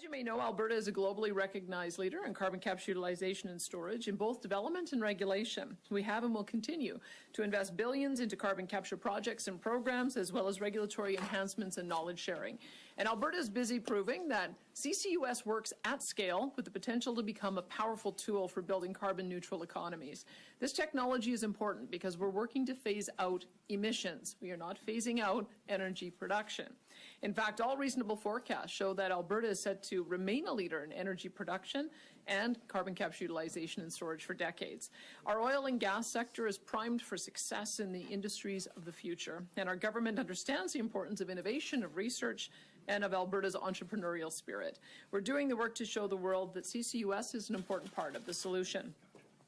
As you may know, Alberta is a globally recognized leader in carbon capture utilization and storage in both development and regulation. We have and will continue to invest billions into carbon capture projects and programs, as well as regulatory enhancements and knowledge sharing. And Alberta is busy proving that CCUS works at scale with the potential to become a powerful tool for building carbon neutral economies. This technology is important because we're working to phase out emissions. We are not phasing out energy production. In fact, all reasonable forecasts show that Alberta is set to remain a leader in energy production and carbon capture utilization and storage for decades. Our oil and gas sector is primed for success in the industries of the future, and our government understands the importance of innovation, of research, and of Alberta's entrepreneurial spirit. We're doing the work to show the world that CCUS is an important part of the solution.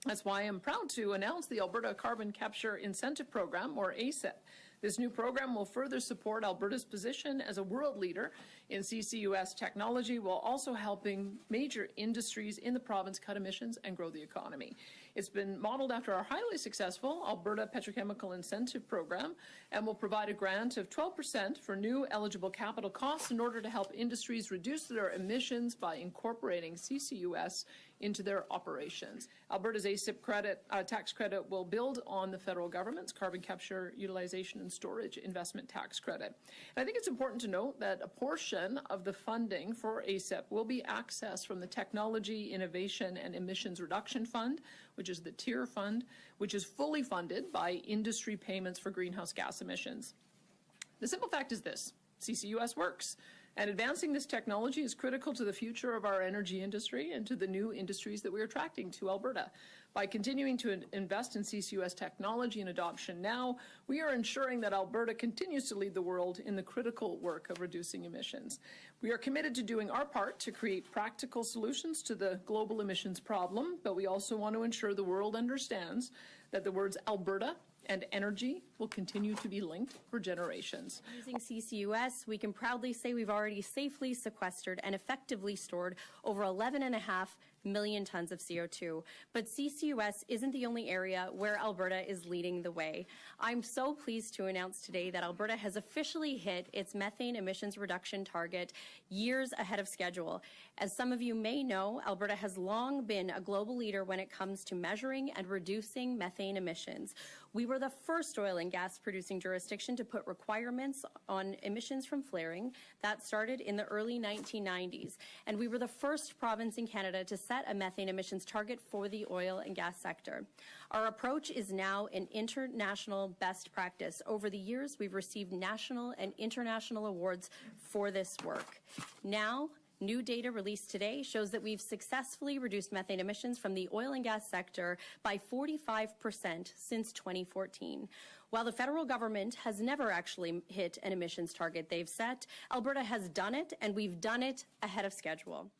That's why I'm proud to announce the Alberta Carbon Capture Incentive Program, or ACIP. This new program will further support Alberta's position as a world leader in CCUS technology, while also helping major industries in the province cut emissions and grow the economy. It's been modeled after our highly successful Alberta Petrochemical Incentive Program and will provide a grant of 12% for new eligible capital costs in order to help industries reduce their emissions by incorporating CCUS into their operations. Alberta's ACIP tax credit will build on the federal government's carbon capture utilization and storage investment tax credit. And I think it's important to note that a portion of the funding for ACIP will be accessed from the Technology, Innovation and Emissions Reduction Fund, which is the TIER fund, which is fully funded by industry payments for greenhouse gas emissions. The simple fact is this: CCUS works, and advancing this technology is critical to the future of our energy industry and to the new industries that we're attracting to Alberta. By continuing to invest in CCUS technology and adoption now, we are ensuring that Alberta continues to lead the world in the critical work of reducing emissions. We are committed to doing our part to create practical solutions to the global emissions problem, but we also want to ensure the world understands that the words Alberta and energy will continue to be linked for generations. Using CCUS, we can proudly say we've already safely sequestered and effectively stored over 11.5 million tons of CO2. But CCUS isn't the only area where Alberta is leading the way. I'm so pleased to announce today that Alberta has officially hit its methane emissions reduction target years ahead of schedule. As some of you may know, Alberta has long been a global leader when it comes to measuring and reducing methane emissions. We were the first oil and gas producing jurisdiction to put requirements on emissions from flaring. That started in the early 1990s. And we were the first province in Canada to set a methane emissions target for the oil and gas sector. Our approach is now an international best practice. Over the years, we've received national and international awards for this work. Now, new data released today shows that we've successfully reduced methane emissions from the oil and gas sector by 45% since 2014. While the federal government has never actually hit an emissions target they've set, Alberta has done it, and we've done it ahead of schedule.